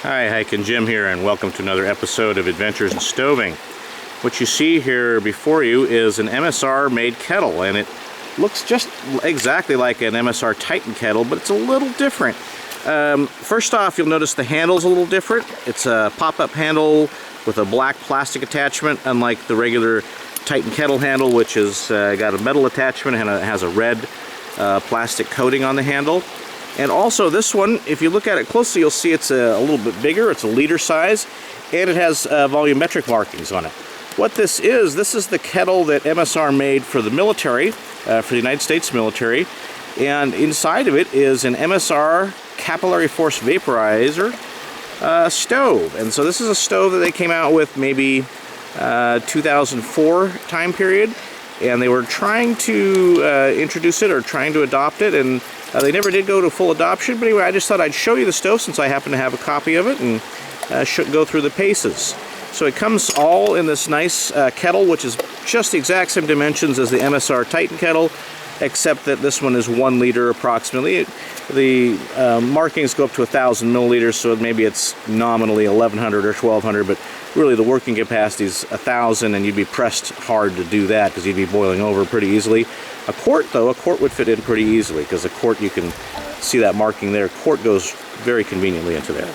Hi, Hike and Jim here, and welcome to another episode of Adventures in Stoving. What you see here before you is an MSR made kettle, and it looks just exactly like an MSR Titan kettle, but it's a little different. First off, you'll notice the handle's a little different. It's a pop-up handle with a black plastic attachment, unlike the regular Titan kettle handle, which has got a metal attachment and it has a red plastic coating on the handle. And also this one, if you look at it closely, you'll see it's a little bit bigger. It's a liter size, and it has volumetric markings on it. What this is the kettle that MSR made for the military, for the United States military. And inside of it is an MSR Capillary Force Vaporizer stove. And so this is a stove that they came out with maybe 2004 time period. And they were trying to introduce it or trying to adopt it, and they never did go to full adoption. But anyway, I just thought I'd show you the stove since I happen to have a copy of it, and should go through the paces. So it comes all in this nice kettle, which is just the exact same dimensions as the MSR Titan kettle, except that this one is 1 liter approximately. The markings go up to 1,000 milliliters, so maybe it's nominally 1,100 or 1,200, but really the working capacity is 1,000, and you'd be pressed hard to do that because you'd be boiling over pretty easily. A quart, though, a quart would fit in pretty easily, because a quart, you can see that marking there. A quart goes very conveniently into there.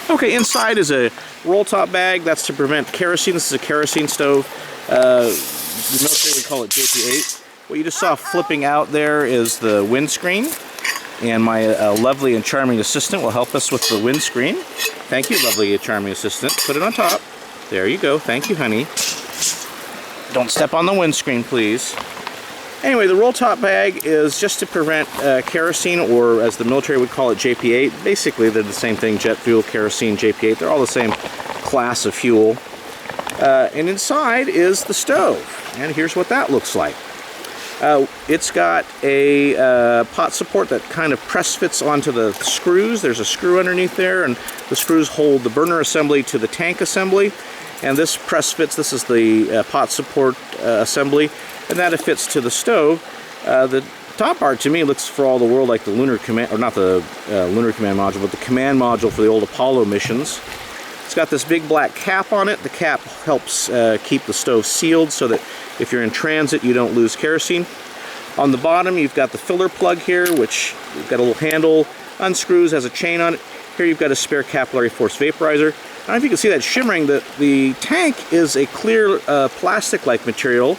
Okay, inside is a roll-top bag. That's to prevent kerosene. This is a kerosene stove. The military would call it JP8. What you just saw flipping out there is the windscreen, and my lovely and charming assistant will help us with the windscreen. Thank you, lovely and charming assistant. Put it on top. There you go. Thank you, honey. Don't step on the windscreen, please. Anyway, the roll-top bag is just to prevent kerosene, or as the military would call it, JP8. Basically, they're the same thing: jet fuel, kerosene, JP8. They're all the same class of fuel. And inside is the stove, and here's what that looks like. It's got a pot support that kind of press fits onto the screws. There's a screw underneath there, and the screws hold the burner assembly to the tank assembly. And this press fits, this is the pot support assembly, and that fits to the stove. The top part to me looks for all the world like the lunar command, or not the lunar command module, but the command module for the old Apollo missions. It's got this big black cap on it. The cap helps keep the stove sealed so that if you're in transit, you don't lose kerosene. On the bottom, you've got the filler plug here, which you've got a little handle, unscrews, has a chain on it. Here you've got a spare Capillary Force Vaporizer. I don't know if you can see that shimmering. The tank is a clear plastic-like material.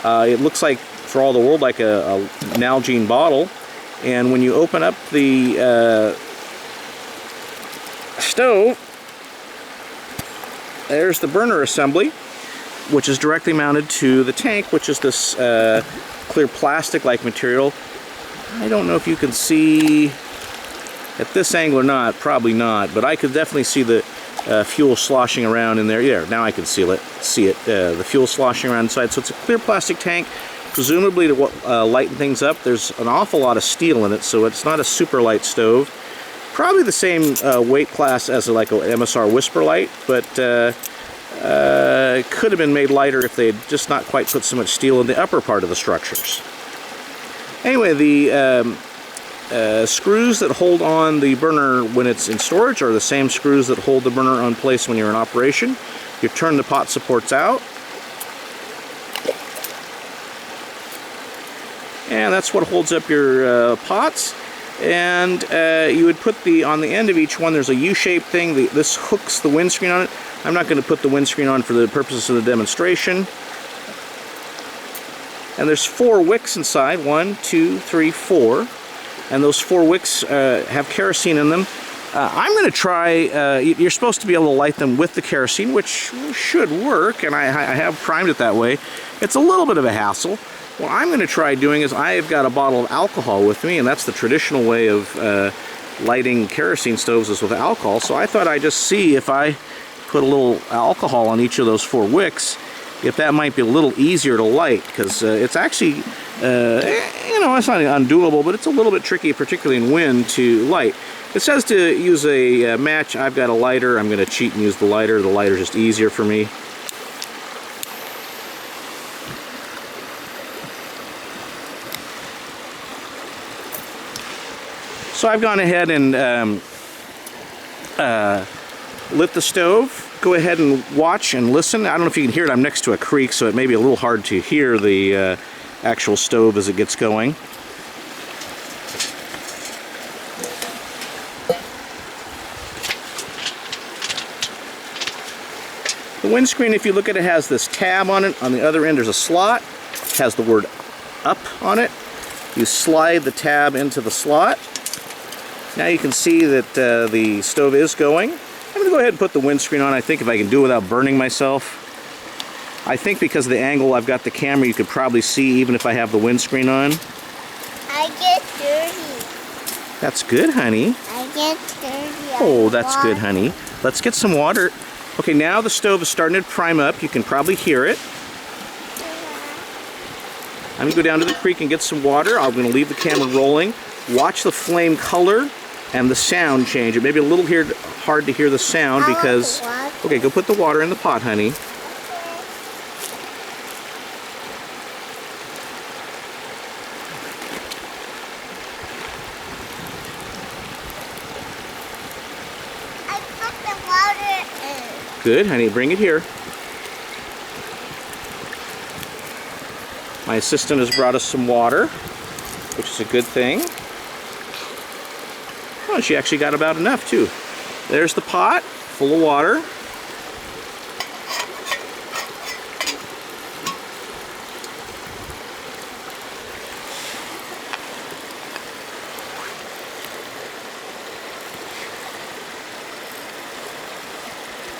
It looks like, for all the world, like a Nalgene bottle. And when you open up the stove, there's the burner assembly, which is directly mounted to the tank, which is this clear plastic-like material. I don't know if you can see at this angle or not, probably not, but I could definitely see the fuel sloshing around in there. Yeah, now I can see it. The fuel sloshing around inside. So it's a clear plastic tank, presumably to lighten things up. There's an awful lot of steel in it, so it's not a super light stove. Probably the same weight class as like an MSR Whisper Light, but it could have been made lighter if they had just not quite put so much steel in the upper part of the structures. Anyway, the screws that hold on the burner when it's in storage are the same screws that hold the burner on place when you're in operation. You turn the pot supports out, and that's what holds up your pots. And you would put on the end of each one, there's a U-shaped thing. This hooks the windscreen on it. I'm not going to put the windscreen on for the purposes of the demonstration. And there's 4 wicks inside, 1, 2, 3, 4. And those 4 wicks have kerosene in them. I'm going to try, you're supposed to be able to light them with the kerosene, which should work, and I have primed it that way. It's a little bit of a hassle. What I'm going to try doing is I've got a bottle of alcohol with me, and that's the traditional way of lighting kerosene stoves is with alcohol. So I thought I'd just see if I put a little alcohol on each of those 4 wicks, if that might be a little easier to light, because it's actually, you know, it's not undoable, but it's a little bit tricky, particularly in wind, to light. It says to use a match. I've got a lighter. I'm going to cheat and use the lighter. The lighter's just easier for me. So I've gone ahead and lit the stove. Go ahead and watch and listen. I don't know if you can hear it. I'm next to a creek, so it may be a little hard to hear the actual stove as it gets going. The windscreen, if you look at it, has this tab on it. On the other end, there's a slot. It has the word up on it. You slide the tab into the slot. Now you can see that the stove is going. I'm going to go ahead and put the windscreen on. I think if I can do it without burning myself. I think because of the angle I've got the camera, you could probably see even if I have the windscreen on. I get dirty. That's good, honey. I get dirty. Oh, that's good, honey. Let's get some water. Okay, now the stove is starting to prime up. You can probably hear it. I'm going to go down to the creek and get some water. I'm going to leave the camera rolling. Watch the flame color and the sound change. It may be a little hard to hear the sound because... Okay, go put the water in the pot, honey. I put the water in. Good, honey. Bring it here. My assistant has brought us some water, which is a good thing. Oh, she actually got about enough, too. There's the pot, full of water.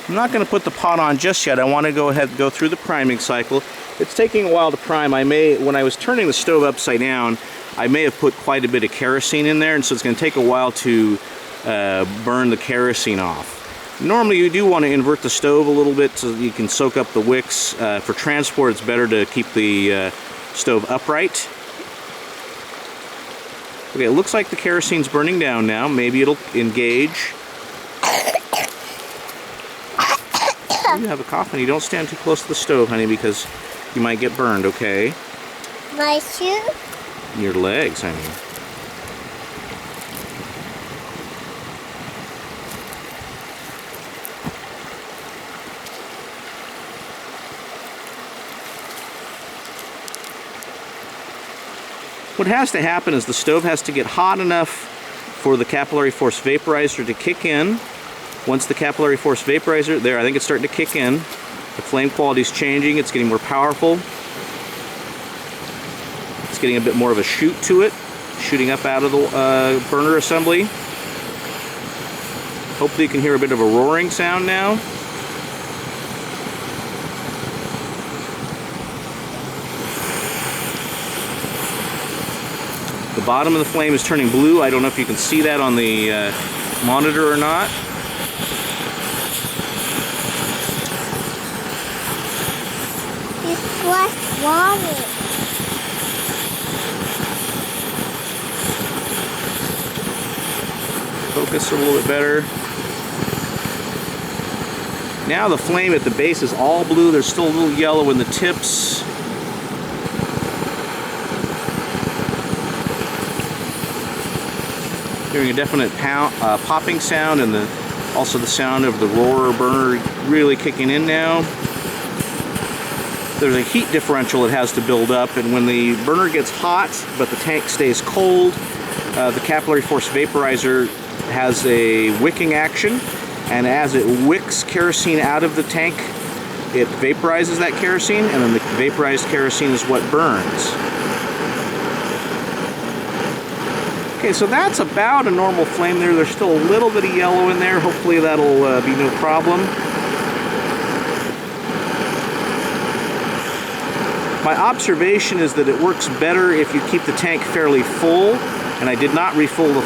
I'm not going to put the pot on just yet. I want to go ahead and go through the priming cycle. It's taking a while to prime. When I was turning the stove upside down, I may have put quite a bit of kerosene in there, and so it's going to take a while to burn the kerosene off. Normally you do want to invert the stove a little bit so you can soak up the wicks. For transport, it's better to keep the stove upright. Okay, it looks like the kerosene's burning down now. Maybe it'll engage. You have a cough, honey. Don't stand too close to the stove, honey, because you might get burned, okay? My shoe? Your legs, honey. What has to happen is the stove has to get hot enough for the capillary force vaporizer to kick in. Once the capillary force vaporizer, there, I think it's starting to kick in. The flame quality is changing. It's getting more powerful. It's getting a bit more of a shoot to it, shooting up out of the burner assembly. Hopefully you can hear a bit of a roaring sound now. The bottom of the flame is turning blue. I don't know if you can see that on the monitor or not. It's like water. Focus a little bit better. Now the flame at the base is all blue. There's still a little yellow in the tips. Hearing a definite popping sound, and also the sound of the roarer burner really kicking in now. There's a heat differential it has to build up, and when the burner gets hot but the tank stays cold, the capillary force vaporizer has a wicking action, and as it wicks kerosene out of the tank, it vaporizes that kerosene, and then the vaporized kerosene is what burns. Okay, so that's about a normal flame there. There's still a little bit of yellow in there. Hopefully that'll be no problem. My observation is that it works better if you keep the tank fairly full, and I did not refill the